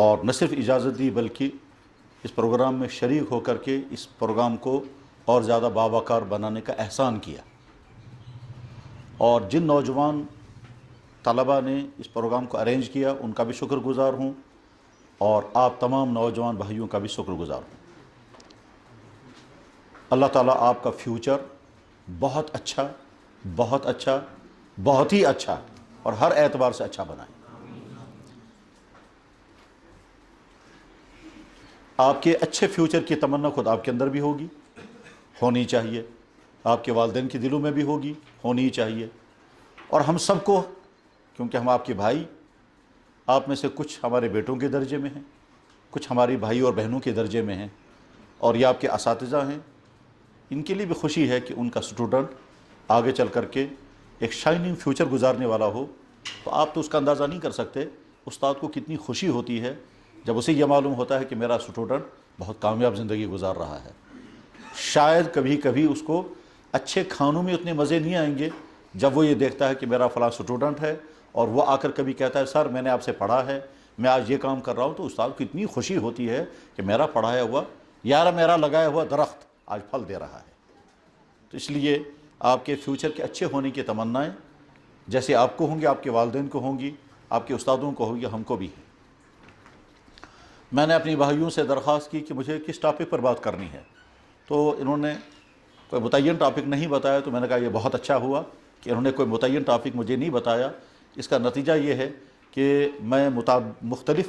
اور نہ صرف اجازت دی بلکہ اس پروگرام میں شریک ہو کر کے اس پروگرام کو اور زیادہ باوقار بنانے کا احسان کیا. اور جن نوجوان طلباء نے اس پروگرام کو ارینج کیا ان کا بھی شکر گزار ہوں، اور آپ تمام نوجوان بھائیوں کا بھی شکر گزار ہوں. اللہ تعالیٰ آپ کا فیوچر بہت اچھا، بہت اچھا، بہت ہی اچھا اور ہر اعتبار سے اچھا بنائے. آپ کے اچھے فیوچر کی تمنا خود آپ کے اندر بھی ہوگی، ہونی چاہیے، آپ کے والدین کے دلوں میں بھی ہوگی، ہونی چاہیے، اور ہم سب کو، کیونکہ ہم آپ کے بھائی، آپ میں سے کچھ ہمارے بیٹوں کے درجے میں ہیں، کچھ ہماری بھائی اور بہنوں کے درجے میں ہیں، اور یہ آپ کے اساتذہ ہیں. ان کے لیے بھی خوشی ہے کہ ان کا اسٹوڈنٹ آگے چل کر کے ایک شائننگ فیوچر گزارنے والا ہو. تو آپ تو اس کا اندازہ نہیں کر سکتے استاد کو کتنی خوشی ہوتی ہے جب اسے یہ معلوم ہوتا ہے کہ میرا اسٹوڈنٹ بہت کامیاب زندگی گزار رہا ہے. شاید کبھی کبھی اس کو اچھے کھانوں میں اتنے مزے نہیں آئیں گے جب وہ یہ دیکھتا ہے کہ میرا فلاں اسٹوڈنٹ ہے اور وہ آ کر کبھی کہتا ہے سر میں نے آپ سے پڑھا ہے، میں آج یہ کام کر رہا ہوں. تو استاد کو اتنی خوشی ہوتی ہے کہ میرا پڑھایا ہوا، یار میرا لگایا ہوا درخت آج پھل دے رہا ہے. تو اس لیے آپ کے فیوچر کے اچھے ہونے کی تمنائیں جیسے آپ کو ہوں گی، آپ کے والدین کو ہوں گی، آپ کے استادوں کو ہوگی، ہم کو بھی ہیں. میں نے اپنی بھائیوں سے درخواست کی کہ مجھے کس ٹاپک پر بات کرنی ہے، تو انہوں نے کوئی متعین ٹاپک نہیں بتایا. تو میں نے کہا یہ بہت اچھا ہوا کہ انہوں نے کوئی متعین ٹاپک مجھے نہیں بتایا. اس کا نتیجہ یہ ہے کہ میں مختلف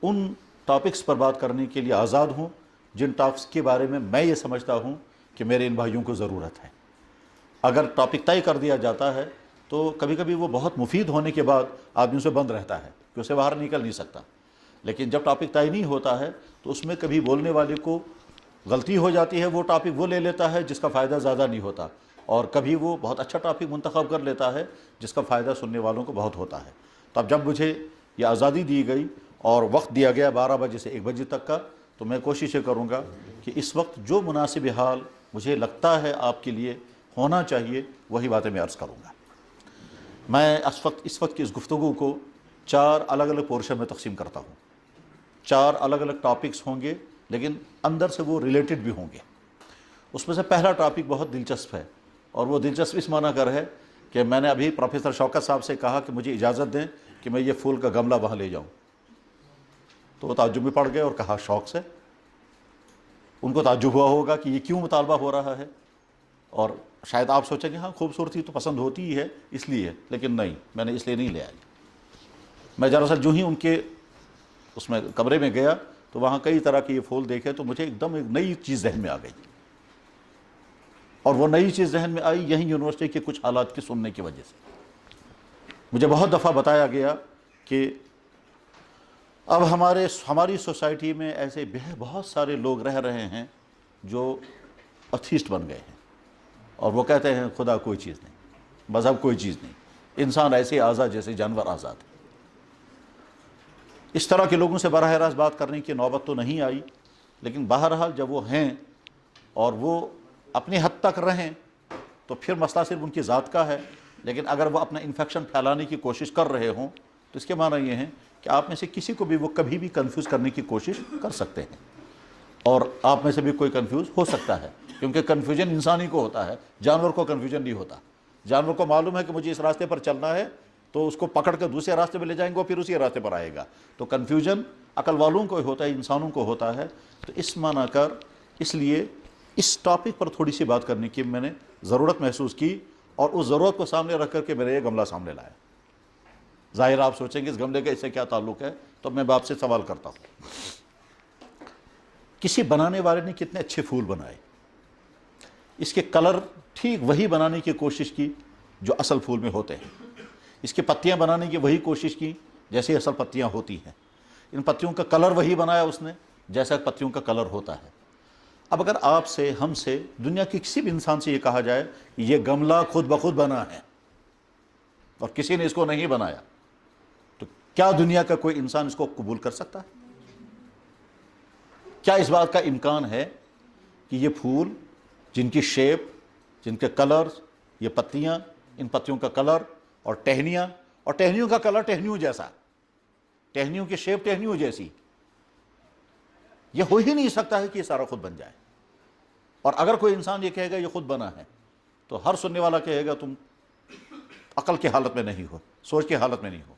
ان ٹاپکس پر بات کرنے کے لیے آزاد ہوں جن ٹاپکس کے بارے میں یہ سمجھتا ہوں کہ میرے ان بھائیوں کو ضرورت ہے. اگر ٹاپک طے کر دیا جاتا ہے تو کبھی کبھی وہ بہت مفید ہونے کے بعد آدمی اسے بند رہتا ہے کہ اسے باہر نکل نہیں سکتا. لیکن جب ٹاپک طے نہیں ہوتا ہے تو اس میں کبھی بولنے والے کو غلطی ہو جاتی ہے، وہ ٹاپک وہ لے لیتا ہے جس کا فائدہ زیادہ نہیں ہوتا، اور کبھی وہ بہت اچھا ٹاپک منتخب کر لیتا ہے جس کا فائدہ سننے والوں کو بہت ہوتا ہے. تو اب جب مجھے یہ آزادی دی گئی اور وقت دیا گیا 12 بجے سے 1 بجے تک کا، تو میں کوشش کروں گا کہ اس وقت جو مناسب حال مجھے لگتا ہے آپ کے لیے ہونا چاہیے وہی باتیں میں عرض کروں گا. میں اس وقت کی اس گفتگو کو 4 الگ الگ پورشن میں تقسیم کرتا ہوں. 4 الگ الگ ٹاپکس ہوں گے لیکن اندر سے وہ ریلیٹڈ بھی ہوں گے. اس میں سے پہلا ٹاپک بہت دلچسپ ہے، اور وہ دلچسپ اس معنی کر ہے کہ میں نے ابھی پروفیسر شوکت صاحب سے کہا کہ مجھے اجازت دیں کہ میں یہ پھول کا گملہ وہاں لے جاؤں. تو وہ تعجب میں پڑ گئے اور کہا شوق سے. ان کو تعجب ہوا ہوگا کہ یہ کیوں مطالبہ ہو رہا ہے، اور شاید آپ سوچیں گے ہاں خوبصورتی تو پسند ہوتی ہی ہے اس لیے، لیکن نہیں، میں نے اس لیے نہیں لے آئی. میں دراصل جو ہی ان کے اس میں کمرے میں گیا تو وہاں کئی طرح کے یہ پھول دیکھے تو مجھے ایک دم ایک نئی چیز ذہن میں آ گئی. اور وہ نئی چیز ذہن میں آئی یہیں یونیورسٹی کے کچھ حالات کی سننے کی وجہ سے. مجھے بہت دفعہ بتایا گیا کہ اب ہماری سوسائٹی میں ایسے بہت سارے لوگ رہ رہے ہیں جو اتھیسٹ بن گئے ہیں، اور وہ کہتے ہیں خدا کوئی چیز نہیں، مذہب کوئی چیز نہیں، انسان ایسے آزاد جیسے جانور آزاد ہے. اس طرح کے لوگوں سے براہ راست بات کرنے کی نوبت تو نہیں آئی، لیکن بہرحال جب وہ ہیں اور وہ اپنی حد تک رہیں تو پھر مسئلہ صرف ان کی ذات کا ہے. لیکن اگر وہ اپنا انفیکشن پھیلانے کی کوشش کر رہے ہوں تو اس کے معنی یہ ہیں کہ آپ میں سے کسی کو بھی وہ کبھی بھی کنفیوز کرنے کی کوشش کر سکتے ہیں، اور آپ میں سے بھی کوئی کنفیوز ہو سکتا ہے، کیونکہ کنفیوژن انسانی کو ہوتا ہے، جانور کو کنفیوژن نہیں ہوتا. جانور کو معلوم ہے کہ مجھے اس راستے پر چلنا ہے تو اس کو پکڑ کر دوسرے راستے پہ لے جائیں گے وہ پھر اسی راستے پر آئے گا. تو کنفیوژن عقل والوں کو ہوتا ہے، انسانوں کو ہوتا ہے. تو اس معنی کر اس لیے اس ٹاپک پر تھوڑی سی بات کرنے کی میں نے ضرورت محسوس کی، اور اس ضرورت کو سامنے رکھ کر کے میں نے یہ گملہ سامنے لایا. ظاہر آپ سوچیں گے اس گملے کا اس سے کیا تعلق ہے، تو میں آپ سے سوال کرتا ہوں، کسی بنانے والے نے کتنے اچھے پھول بنائے، اس کے کلر ٹھیک وہی بنانے کی کوشش کی جو اصل پھول میں ہوتے ہیں، اس کی پتیاں بنانے کی وہی کوشش کی جیسے اصل پتیاں ہوتی ہیں، ان پتیوں کا کلر وہی بنایا اس نے جیسا پتیوں کا کلر ہوتا ہے. اب اگر آپ سے، ہم سے، دنیا کے کسی بھی انسان سے یہ کہا جائے کہ یہ گملہ خود بخود بنا ہے اور کسی نے اس کو نہیں بنایا، تو کیا دنیا کا کوئی انسان اس کو قبول کر سکتا ہے؟ کیا اس بات کا امکان ہے کہ یہ پھول جن کی شیپ، جن کے کلرز، یہ پتیاں، ان پتیوں کا کلر اور ٹہنیاں، اور ٹہنیوں کا کلر ٹہنیوں جیسا، ٹہنیوں کی شیپ ٹہنیوں جیسی، یہ ہو ہی نہیں سکتا ہے کہ یہ سارا خود بن جائے۔ اور اگر کوئی انسان یہ کہے گا یہ خود بنا ہے تو ہر سننے والا کہے گا تم عقل کی حالت میں نہیں ہو، سوچ کی حالت میں نہیں ہو۔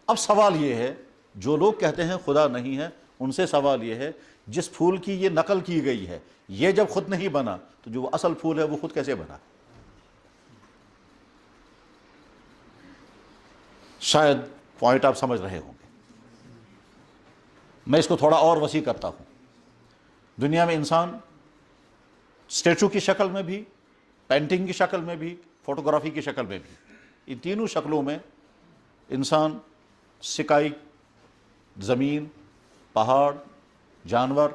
اب سوال یہ ہے، جو لوگ کہتے ہیں خدا نہیں ہے، ان سے سوال یہ ہے جس پھول کی یہ نقل کی گئی ہے یہ جب خود نہیں بنا تو جو اصل پھول ہے وہ خود کیسے بنا؟ شاید پوائنٹ آپ سمجھ رہے ہوں گے۔ میں اس کو تھوڑا اور وسیع کرتا ہوں۔ دنیا میں انسان اسٹیچو کی شکل میں بھی، پینٹنگ کی شکل میں بھی، فوٹوگرافی کی شکل میں بھی، ان تینوں شکلوں میں انسان، سکائی، زمین، پہاڑ، جانور،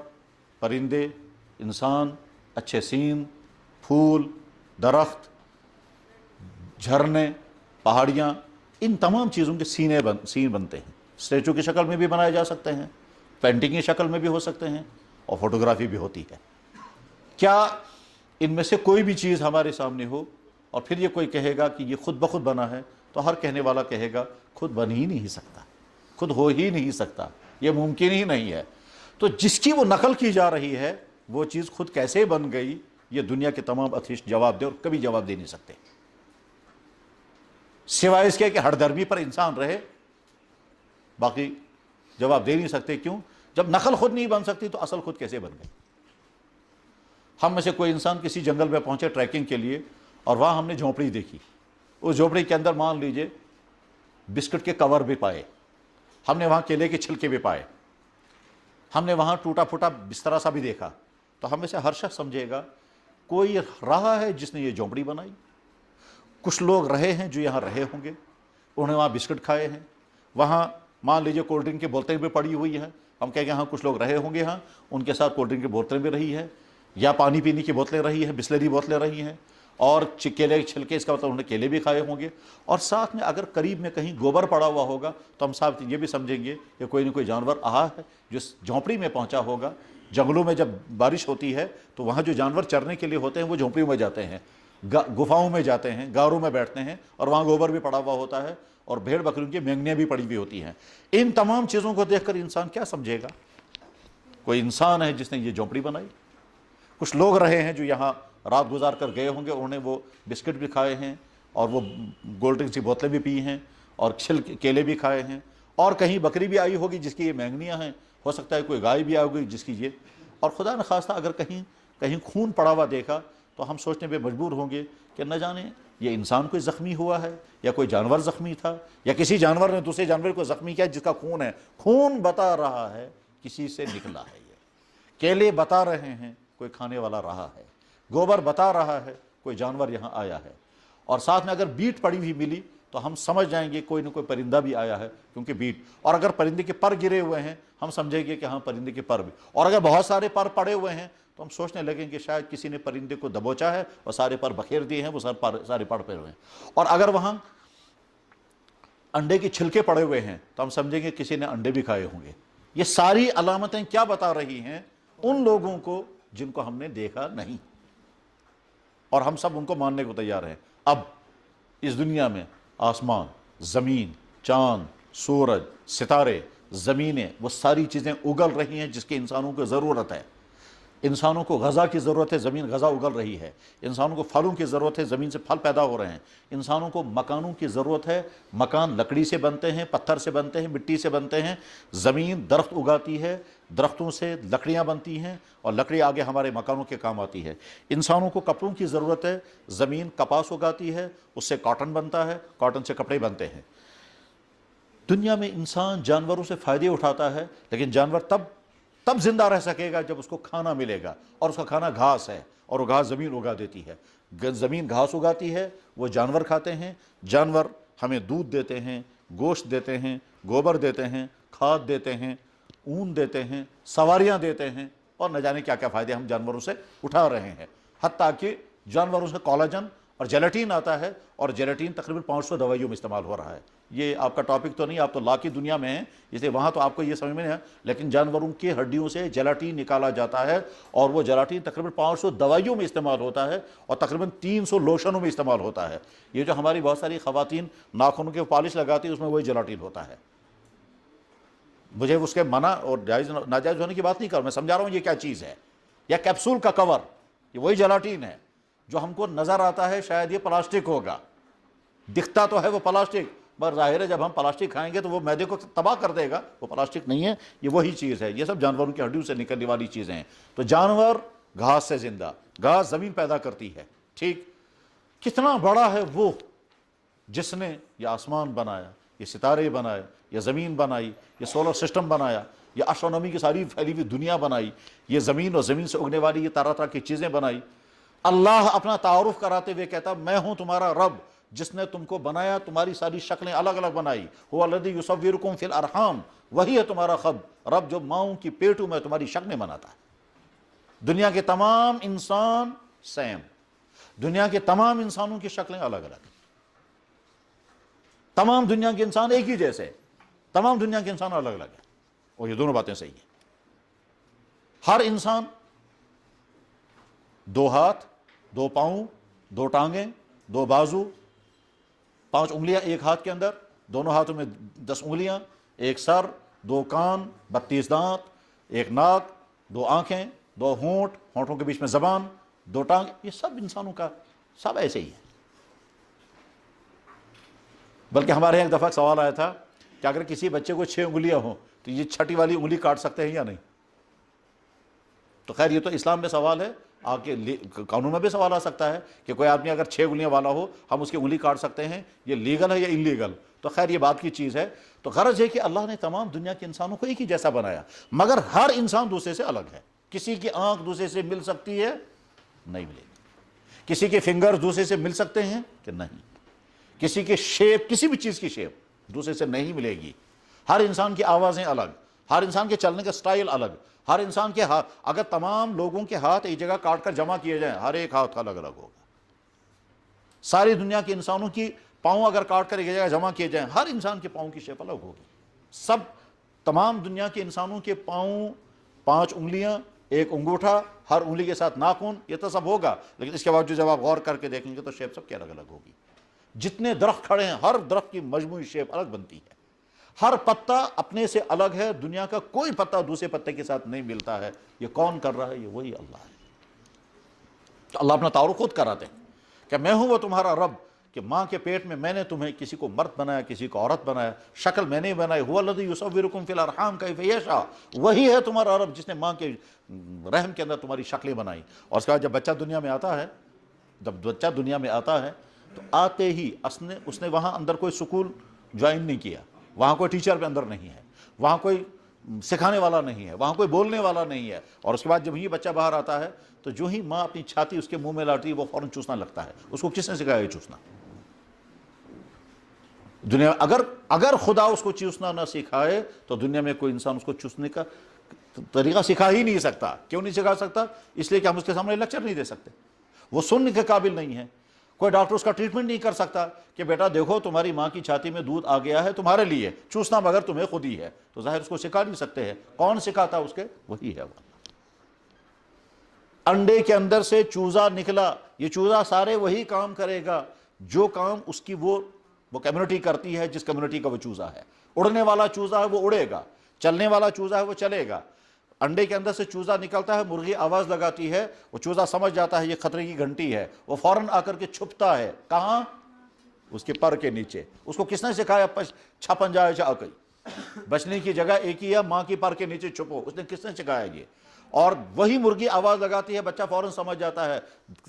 پرندے، انسان، اچھے سین، پھول، درخت، جھرنے، پہاڑیاں، ان تمام چیزوں کے سین بنتے ہیں۔ اسٹیچو کی شکل میں بھی بنائے جا سکتے ہیں، پینٹنگ کی شکل میں بھی ہو سکتے ہیں، اور فوٹوگرافی بھی ہوتی ہے۔ کیا ان میں سے کوئی بھی چیز ہمارے سامنے ہو اور پھر یہ کوئی کہے گا کہ یہ خود بخود بنا ہے، تو ہر کہنے والا کہے گا خود بن ہی نہیں سکتا، خود ہو ہی نہیں سکتا، یہ ممکن ہی نہیں ہے۔ تو جس کی وہ نقل کی جا رہی ہے وہ چیز خود کیسے بن گئی، یہ دنیا کے تمام ایتھیسٹ جواب دے، اور کبھی جواب دے نہیں سکتے، سوائے اس کے کہ ہر درمی پر انسان رہے، باقی جواب دے نہیں سکتے۔ کیوں؟ جب نقل خود نہیں بن سکتی تو اصل خود کیسے بن گئی؟ ہم میں سے کوئی انسان کسی جنگل میں پہنچے ٹریکنگ کے لیے، اور وہاں ہم نے جھونپڑی دیکھی، اس جھونپڑی کے اندر مان لیجئے بسکٹ کے کور بھی پائے، ہم نے وہاں کیلے کے چھلکے بھی پائے، ہم نے وہاں ٹوٹا پھوٹا بسترا سا بھی دیکھا، تو ہم میں سے ہر شخص سمجھے گا کوئی رہا ہے جس نے یہ جھونپڑی بنائی، کچھ لوگ رہے ہیں جو یہاں رہے ہوں گے، انہوں نے وہاں بسکٹ کھائے ہیں، وہاں مان لیجئے کولڈ ڈرنک کی بوتلیں بھی پڑی ہوئی ہیں، ہم کہیں گے ہاں کچھ لوگ رہے ہوں گے، ہاں ان کے ساتھ کولڈ ڈرنک کی بوتلیں بھی رہی ہے، یا پانی پینے کی بوتلیں رہی ہیں، بسلری بوتلیں رہی ہیں، اور کیلے کے چھلکے، اس کا مطلب انہوں نے کیلے بھی کھائے ہوں گے، اور ساتھ میں اگر قریب میں کہیں گوبر پڑا ہوا ہوگا تو ہم صاحب یہ بھی سمجھیں گے کہ کوئی نہ کوئی جانور آہا ہے جو اس جھونپڑی میں پہنچا ہوگا۔ جنگلوں میں جب بارش ہوتی ہے تو وہاں جو جانور چرنے کے لیے ہوتے ہیں وہ جھونپڑیوں میں جاتے ہیں، گفاؤں میں جاتے ہیں، غاروں میں بیٹھتے ہیں، اور وہاں گوبر بھی پڑا ہوا ہوتا ہے، اور بھیڑ بکریوں کی مینگنیاں بھی پڑی ہوئی ہوتی ہیں۔ ان تمام چیزوں کو دیکھ کر انسان کیا سمجھے گا؟ کوئی انسان ہے جس نے یہ جھونپڑی بنائی، کچھ لوگ رہے ہیں جو یہاں رات گزار کر گئے ہوں گے، انہوں نے وہ بسکٹ بھی کھائے ہیں، اور وہ کولڈ ڈرنک کی بوتلیں بھی پی ہیں، اور کیلے بھی کھائے ہیں، اور کہیں بکری بھی آئی ہوگی جس کی یہ مینگنیاں ہیں، ہو سکتا ہے کوئی گائے بھی آئی ہوگی جس کی یہ، اور خدا نخواستہ اگر کہیں خون پڑا ہوا دیکھا تو ہم سوچنے پہ مجبور ہوں گے کہ نہ جانے یہ انسان کوئی زخمی ہوا ہے، یا کوئی جانور زخمی تھا، یا کسی جانور نے دوسرے جانور کو زخمی کیا جس کا خون ہے۔ خون بتا رہا ہے کسی سے نکلا ہے، یہ کیلے بتا رہے ہیں کوئی کھانے والا رہا ہے، گوبر بتا رہا ہے کوئی جانور یہاں آیا ہے، اور ساتھ میں اگر بیٹ پڑی ہوئی ملی تو ہم سمجھ جائیں گے کوئی نہ کوئی پرندہ بھی آیا ہے، کیونکہ بیٹ، اور اگر پرندے کے پر گرے ہوئے ہیں ہم سمجھیں گے کہ ہاں پرندے کے پر بھی، اور اگر بہت سارے پر پڑے ہوئے ہیں تو ہم سوچنے لگیں کہ شاید کسی نے پرندے کو دبوچا ہے اور سارے پر بکھیر دیے ہیں، وہ سارے پر پڑے ہوئے ہیں، اور اگر وہاں انڈے کے چھلکے پڑے ہوئے ہیں تو ہم سمجھیں گے کسی نے انڈے بھی کھائے ہوں گے۔ یہ ساری علامتیں کیا بتا رہی ہیں؟ ان لوگوں کو جن کو ہم نے دیکھا نہیں، اور ہم سب ان کو ماننے کو تیار ہیں۔ اب اس دنیا میں آسمان، زمین، چاند، سورج، ستارے، زمینیں، وہ ساری چیزیں اگل رہی ہیں جس کی انسانوں کو ضرورت ہے۔ انسانوں کو غذا کی ضرورت ہے، زمین غذا اگل رہی ہے۔ انسانوں کو پھلوں کی ضرورت ہے، زمین سے پھل پیدا ہو رہے ہیں۔ انسانوں کو مکانوں کی ضرورت ہے، مکان لکڑی سے بنتے ہیں، پتھر سے بنتے ہیں، مٹی سے بنتے ہیں۔ زمین درخت اگاتی ہے، درختوں سے لکڑیاں بنتی ہیں، اور لکڑی آگے ہمارے مکانوں کے کام آتی ہے۔ انسانوں کو کپڑوں کی ضرورت ہے، زمین کپاس اگاتی ہے، اس سے کاٹن بنتا ہے، کاٹن سے کپڑے بنتے ہیں۔ دنیا میں انسان جانوروں سے فائدے اٹھاتا ہے، لیکن جانور تب زندہ رہ سکے گا جب اس کو کھانا ملے گا، اور اس کا کھانا گھاس ہے، اور وہ گھاس زمین اگا دیتی ہے۔ زمین گھاس اگاتی ہے، وہ جانور کھاتے ہیں، جانور ہمیں دودھ دیتے ہیں، گوشت دیتے ہیں، گوبر دیتے ہیں، کھاد دیتے ہیں، اون دیتے ہیں، سواریاں دیتے ہیں، اور نہ جانے کیا کیا فائدے ہم جانوروں سے اٹھا رہے ہیں۔ حتیٰ کہ جانوروں سے کولاجن اور جیلاٹین آتا ہے، اور جیلاٹین تقریباً 500 دوائیوں میں استعمال ہو رہا ہے۔ یہ آپ کا ٹاپک تو نہیں، آپ تو لا کی دنیا میں ہیں، اس لیے وہاں تو آپ کو یہ سمجھ میں نہیں ہے، لیکن جانوروں کی ہڈیوں سے جیلاٹین نکالا جاتا ہے، اور وہ جیلاٹین تقریباً 500 دوائیوں میں استعمال ہوتا ہے، اور تقریباً 300 لوشنوں میں استعمال ہوتا ہے۔ یہ جو ہماری بہت ساری خواتین ناخنوں کے پالش لگاتی ہیں اس میں وہی جیلاٹین ہوتا ہے۔ مجھے اس کے منع اور جائز ناجائز ہونے کی بات نہیں کر رہا، میں سمجھا رہا ہوں یہ کیا چیز ہے. یا کیپسول کا کور، یہ وہی جلاٹین ہے جو ہم کو نظر آتا ہے شاید یہ پلاسٹک ہوگا، دکھتا تو ہے وہ پلاسٹک، پر ظاہر ہے جب ہم پلاسٹک کھائیں گے تو وہ معدے کو تباہ کر دے گا. وہ پلاسٹک نہیں ہے، یہ وہی چیز ہے. یہ سب جانوروں کی ہڈیوں سے نکلنے والی چیزیں ہیں. تو جانور گھاس سے زندہ، گھاس زمین پیدا کرتی ہے. ٹھیک، کتنا بڑا ہے وہ جس نے یہ آسمان بنایا، یہ ستارے بنائے، یہ زمین بنائی، یہ سولر سسٹم بنایا، یہ اسٹرونومی کی ساری پھیلی ہوئی دنیا بنائی، یہ زمین اور زمین سے اگنے والی یہ طرح طرح کی چیزیں بنائی. اللہ اپنا تعارف کراتے ہوئے کہتا میں ہوں تمہارا رب جس نے تم کو بنایا، تمہاری ساری شکلیں الگ الگ بنائی. هو الذی یصورکم فی الارحام، وہی ہے تمہارا رب جو ماؤں کی پیٹوں میں تمہاری شکلیں بناتا ہے. دنیا کے تمام انسان سیم، دنیا کے تمام انسانوں کی شکلیں الگ الگ، تمام دنیا کے انسان ایک ہی جیسے، تمام دنیا کے انسان الگ الگ ہیں. اور یہ دونوں باتیں صحیح ہیں. ہر انسان دو ہاتھ، دو پاؤں، دو ٹانگیں، دو بازو، 5 انگلیاں ایک ہاتھ کے اندر، دونوں ہاتھوں میں 10 انگلیاں، ایک سر، 2 کان، 32 دانت، ایک ناک، 2 آنکھیں، 2 ہونٹ، ہونٹوں کے بیچ میں زبان، 2 ٹانگ. یہ سب انسانوں کا سب ایسے ہی ہے. بلکہ ہمارے یہاں ایک دفعہ سوال آیا تھا کہ اگر کسی بچے کو 6 انگلیاں ہوں تو یہ 6ٹھی والی انگلی کاٹ سکتے ہیں یا نہیں. تو خیر یہ تو اسلام میں سوال ہے، آپ کے قانون میں بھی سوال آ سکتا ہے کہ کوئی آدمی اگر 6 انگلیاں والا ہو ہم اس کی انگلی کاٹ سکتے ہیں، یہ لیگل ہے یا انلیگل. تو خیر یہ بات کی چیز ہے. تو غرض ہے کہ اللہ نے تمام دنیا کے انسانوں کو ایک ہی جیسا بنایا، مگر ہر انسان دوسرے سے الگ ہے. کسی کی آنکھ دوسرے سے مل سکتی ہے؟ نہیں ملے گی. کسی کے فنگر دوسرے سے مل سکتے ہیں کہ نہیں. کسی کے شیپ، کسی بھی چیز کی شیپ دوسرے سے نہیں ملے گی. ہر انسان کی آوازیں الگ، ہر انسان کے چلنے کا سٹائل الگ، ہر انسان کے ہاتھ، اگر تمام لوگوں کے ہاتھ ایک جگہ کاٹ کر جمع کیے جائیں ہر ایک ہاتھ الگ الگ ہوگا. ساری دنیا کے انسانوں کی پاؤں اگر کاٹ کر ایک جگہ جمع کیے جائیں ہر انسان کے پاؤں کی شیپ الگ ہوگی. سب تمام دنیا کے انسانوں کے پاؤں 5 انگلیاں، ایک انگوٹھا، ہر انگلی کے ساتھ ناخن، یہ تو سب ہوگا. لیکن اس کے باوجود جب آپ غور کر کے دیکھیں گے تو شیپ سب کی الگ الگ ہوگی. جتنے درخت کھڑے ہیں ہر درخت کی مجموعی شیپ الگ بنتی ہے. ہر پتا اپنے سے الگ ہے، دنیا کا کوئی پتا دوسرے پتے کے ساتھ نہیں ملتا ہے. یہ کون کر رہا ہے؟ یہ وہی اللہ ہے. تو اللہ اپنا تعارف خود کراتے ہیں کہ میں ہوں وہ تمہارا رب، کہ ماں کے پیٹ میں نے تمہیں کسی کو مرد بنایا، کسی کو عورت بنایا، شکل میں نے بنائی. هو الذی یصورکم فی الارحام کیف یشاء، وہی ہے تمہارا رب جس نے ماں کے رحم کے اندر تمہاری شکلیں بنائی. اور اس کے بعد جب بچہ دنیا میں آتا ہے تو آتے ہی اس نے وہاں اندر کوئی سکول جوائن نہیں کیا، وہاں کوئی ٹیچر اندر نہیں ہے، وہاں کوئی سکھانے والا نہیں ہے، وہاں کوئی بولنے والا نہیں ہے. اور اس کے بعد جب یہ بچہ باہر آتا ہے تو جو ہی ماں اپنی چھاتی اس کے منہ میں لاتی ہے وہ فوراً چوسنا لگتا ہے. اس کو کس نے سکھایا یہ چوسنا؟ دنیا اگر خدا اس کو چوسنا نہ سکھائے تو دنیا میں کوئی انسان اس کو چوسنے کا طریقہ سکھا ہی نہیں سکتا. کیوں نہیں سکھا سکتا؟ اس لیے کہ ہم اس کے سامنے لیکچر نہیں دے سکتے. وہ سننے کے قابل نہیں ہے. کوئی ڈاکٹر اس کا ٹریٹمنٹ نہیں کر سکتا کہ بیٹا دیکھو تمہاری ماں کی چھاتی میں دودھ آ گیا ہے تمہارے لیے، چوسنا مگر تمہیں خود ہی ہے. تو ظاہر اس کو سکھا نہیں سکتے ہیں. کون سکھاتا اس کے؟ وہی ہے وہ. انڈے کے اندر سے چوزا نکلا، یہ چوزا سارے وہی کام کرے گا جو کام اس کی وہ کمیونٹی کرتی ہے جس کمیونٹی کا وہ چوزا ہے. اڑنے والا چوزا ہے وہ اڑے گا، چلنے والا چوزا ہے وہ چلے گا. انڈے کے اندر سے چوزا نکلتا ہے، مرغی آواز لگاتی ہے، وہ چوزا سمجھ جاتا ہے یہ خطرے کی گھنٹی ہے، وہ فوراً آ کر کے چھپتا ہے. کہاں؟ اس کے پر کے نیچے. اس کو کس نے سکھایا؟ چھپن جائے چا اکئی، بچنے کی جگہ ایک ہی ہے، ماں کی پر کے نیچے چھپو. اس نے کس نے سکھایا یہ؟ اور وہی مرغی آواز لگاتی ہے، بچہ فوراً سمجھ جاتا ہے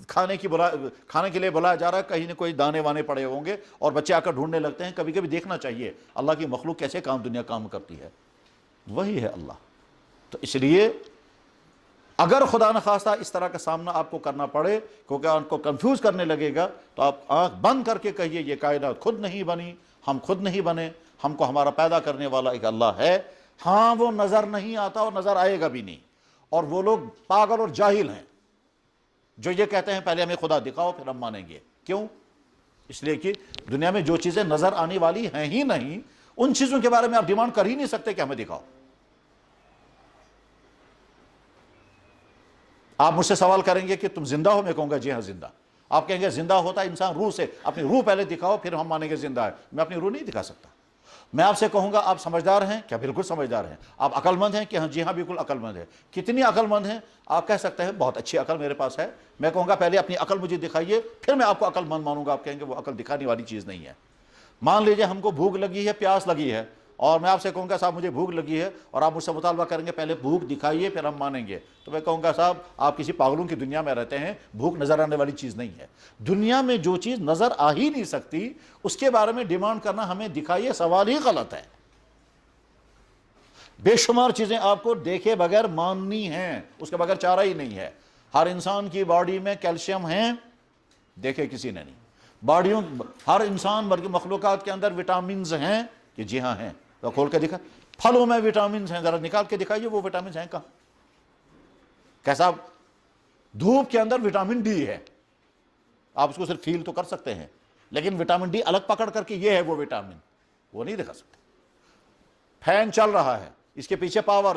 کھانے کے لیے بلایا جا رہا ہے، کہیں نہ کوئی دانے وانے پڑے ہوں گے، اور بچے آ کر ڈھونڈنے لگتے ہیں. کبھی کبھی دیکھنا چاہیے اللہ کی مخلوق کیسے دنیا کام کرتی ہے. وہی ہے اللہ. تو اس لیے اگر خدا نخواستہ اس طرح کا سامنا آپ کو کرنا پڑے کیونکہ آپ کو کنفیوز کرنے لگے گا تو آپ آنکھ بند کر کے کہیے یہ کائنات خود نہیں بنی، ہم خود نہیں بنے، ہم کو ہمارا پیدا کرنے والا ایک اللہ ہے. ہاں وہ نظر نہیں آتا اور نظر آئے گا بھی نہیں. اور وہ لوگ پاگل اور جاہل ہیں جو یہ کہتے ہیں پہلے ہمیں خدا دکھاؤ پھر ہم مانیں گے. کیوں؟ اس لیے کہ دنیا میں جو چیزیں نظر آنے والی ہیں ہی نہیں، ان چیزوں کے بارے میں آپ ڈیمانڈ کر ہی نہیں سکتے کہ ہمیں دکھاؤ. آپ مجھ سے سوال کریں گے کہ تم زندہ ہو؟ میں کہوں گا جی ہاں زندہ. آپ کہیں گے زندہ ہوتا ہے انسان روح سے، اپنی روح پہلے دکھاؤ پھر ہم مانیں گے زندہ ہے. میں اپنی روح نہیں دکھا سکتا. میں آپ سے کہوں گا آپ سمجھدار ہیں کیا؟ بالکل سمجھدار ہیں. آپ عقل مند ہیں کہ ہاں جی ہاں بالکل عقل مند ہے. کتنی عقل مند ہیں؟ آپ کہہ سکتے ہیں بہت اچھی عقل میرے پاس ہے. میں کہوں گا پہلے اپنی عقل مجھے دکھائیے پھر میں آپ کو عقل مند مانوں گا. آپ کہیں گے وہ عقل دکھانے والی چیز نہیں ہے. مان لیجئے ہم کو بھوک لگی ہے، پیاس لگی ہے، اور میں آپ سے کہوں گا صاحب مجھے بھوک لگی ہے، اور آپ مجھ سے مطالبہ کریں گے پہلے بھوک دکھائیے پھر ہم مانیں گے، تو میں کہوں گا صاحب آپ کسی پاگلوں کی دنیا میں رہتے ہیں. بھوک نظر آنے والی چیز نہیں ہے. دنیا میں جو چیز نظر آ ہی نہیں سکتی اس کے بارے میں ڈیمانڈ کرنا ہمیں دکھائیے سوال ہی غلط ہے. بے شمار چیزیں آپ کو دیکھے بغیر ماننی ہیں، اس کے بغیر چارہ ہی نہیں ہے. ہر انسان کی باڈی میں کیلشیم ہیں، دیکھے کسی نے نہیں. باڈیوں ہر انسان بلکہ مخلوقات کے اندر وٹامنز ہیں کہ جی ہاں ہیں. تو کھول کے دکھا. پھلوں میں وٹامنز ہیں، ذرا نکال کے دکھائیے وہ وٹامنز ہیں کہاں؟ کیسا؟ دھوپ کے اندر وٹامن ڈی ہے، آپ اس کو صرف فیل تو کر سکتے ہیں، لیکن وٹامن ڈی الگ پکڑ کر کے یہ ہے وہ وٹامن، وہ نہیں دکھا سکتے. فین چل رہا ہے، اس کے پیچھے پاور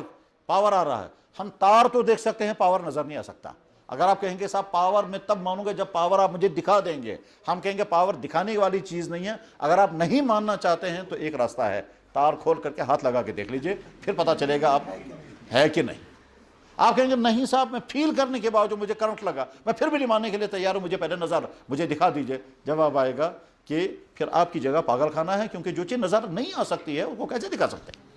آ رہا ہے. ہم تار تو دیکھ سکتے ہیں، پاور نظر نہیں آ سکتا. اگر آپ کہیں گے صاحب پاور میں تب مانوں گے جب پاور آپ مجھے دکھا دیں گے. ہم کہیں گے پاور دکھانے والی چیز نہیں ہے. اگر آپ نہیں ماننا چاہتے ہیں تو ایک راستہ ہے، تار کھول کر کے ہاتھ لگا کے دیکھ لیجئے، پھر پتا چلے گا آپ ہے کہ نہیں. آپ کہیں گے نہیں صاحب میں فیل کرنے کے بعد جو مجھے کرنٹ لگا میں پھر بھی نہیں ماننے کے لیے تیار ہوں، مجھے پہلے نظر مجھے دکھا دیجئے. جواب آئے گا کہ پھر آپ کی جگہ پاگل خانہ ہے، کیونکہ جو چیز نظر نہیں آ سکتی ہے وہ کیسے دکھا سکتے ہیں؟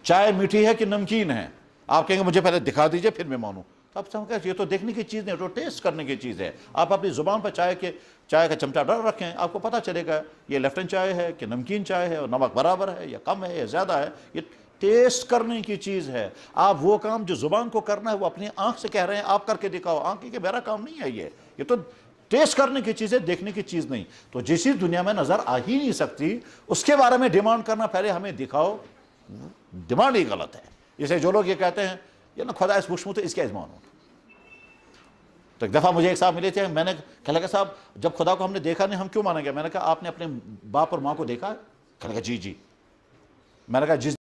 چائے میٹھی ہے کہ نمکین ہے، آپ کہیں گے مجھے پہلے دکھا دیجئے پھر میں مانوں. تو آپ سمجھیں یہ تو دیکھنے کی چیز نہیں، تو ٹیسٹ کرنے کی چیز ہے. آپ اپنی زبان پر چائے کا چمچہ ڈال رکھیں، آپ کو پتہ چلے گا یہ لیفٹن چائے ہے کہ نمکین چائے ہے، اور نمک برابر ہے یا کم ہے یا زیادہ ہے. یہ ٹیسٹ کرنے کی چیز ہے. آپ وہ کام جو زبان کو کرنا ہے وہ اپنی آنکھ سے کہہ رہے ہیں آپ کر کے دکھاؤ. آنکھ کی کہ میرا کام نہیں ہے، یہ تو ٹیسٹ کرنے کی چیز ہے، دیکھنے کی چیز نہیں. تو جس چیز دنیا میں نظر آ ہی نہیں سکتی اس کے بارے میں ڈیمانڈ کرنا پہلے ہمیں دکھاؤ، ڈیمانڈ ہی غلط ہے. جیسے جو لوگ یہ کہتے ہیں یہ نا خدا اس بخشمو تو اس کے ازمانو. تو ایک دفعہ مجھے ایک صاحب ملے تھے، میں نے کہا لگا صاحب جب خدا کو ہم نے دیکھا نہیں ہم کیوں مانیں گے؟ میں نے کہا آپ نے اپنے باپ اور ماں کو دیکھا ہے؟ کہا لگا جی. میں نے کہا جس